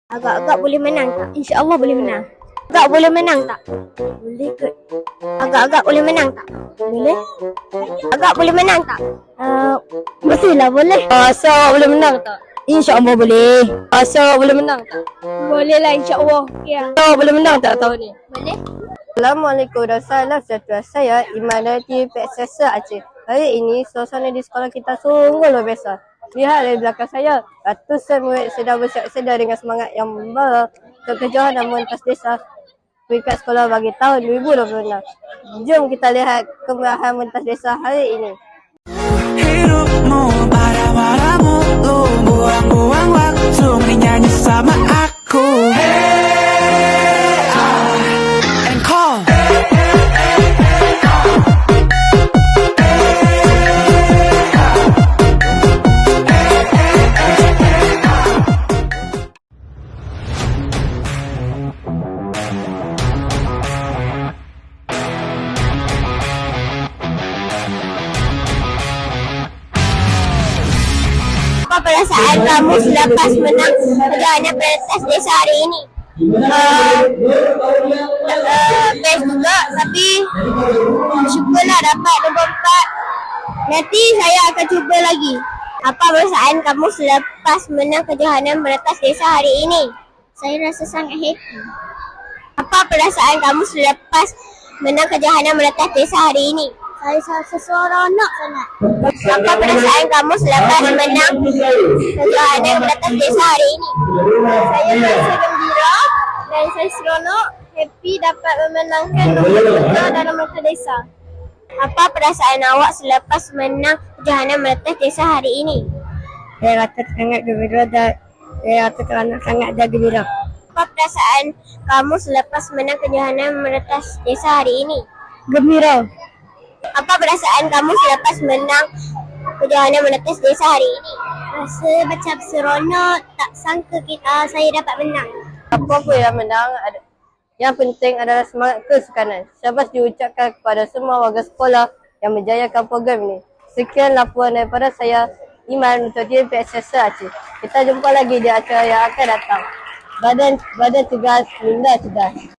Agak-agak boleh menang tak? InsyaAllah boleh menang. Agak boleh menang tak? Boleh ke? Agak-agak boleh menang tak? Boleh? Agak boleh menang tak? Mestilah boleh. Asa awak boleh menang tak? InsyaAllah boleh. Asa awak boleh menang tak? Boleh lah insyaAllah. Ya. Asa awak boleh menang tak tahun ni? Boleh? Assalamualaikum dan salam sejahtera. Saya Imanati PSS Aceh. Hari ini suasana di sekolah kita sungguh luar biasa. Lihat dari belakang saya, ratusan murid sedang bersiap sedia dengan semangat yang membara untuk kejohanan mentas desa peringkat sekolah bagi tahun 2026. Jom kita lihat kemerahan mentas desa hari ini. Hidupmu pada mulu, buang-buang waktu menyanyi sama aku. And call. Apa perasaan kamu selepas menang kejohanan pentas desa hari ini? Best juga, tapi syukurlah dapat nombor 4. Nanti saya akan cuba lagi. Apa perasaan kamu selepas menang kejohanan pentas desa hari ini? Saya rasa sangat happy. Apa perasaan kamu selepas menang kejohanan pentas desa hari ini? Saya rasa seronok sangat. Apa perasaan kamu selepas menang kejohanan pentas desa hari ini? Saya rasa gembira dan saya seronok, happy dapat memenangkan kita dalam pentas desa. Apa perasaan awak selepas menang kejohanan pentas desa hari ini? Saya rasa sangat gembira dan saya rasa sangat gembira. Apa perasaan kamu selepas menang kejohanan pentas desa hari ini? Gembira. Apa perasaan kamu selepas menang kejohanan pentas desa hari ini? Rasa macam seronok, tak sangka saya dapat menang. Apa pun yang menang, yang penting adalah semangat kesukanan. Syabas diucapkan kepada semua warga sekolah yang menjayakan program ini. Sekian laporan daripada saya, Iman untuk PSS Aceh. Kita jumpa lagi di acara yang akan datang. Badan tugas minda tugas.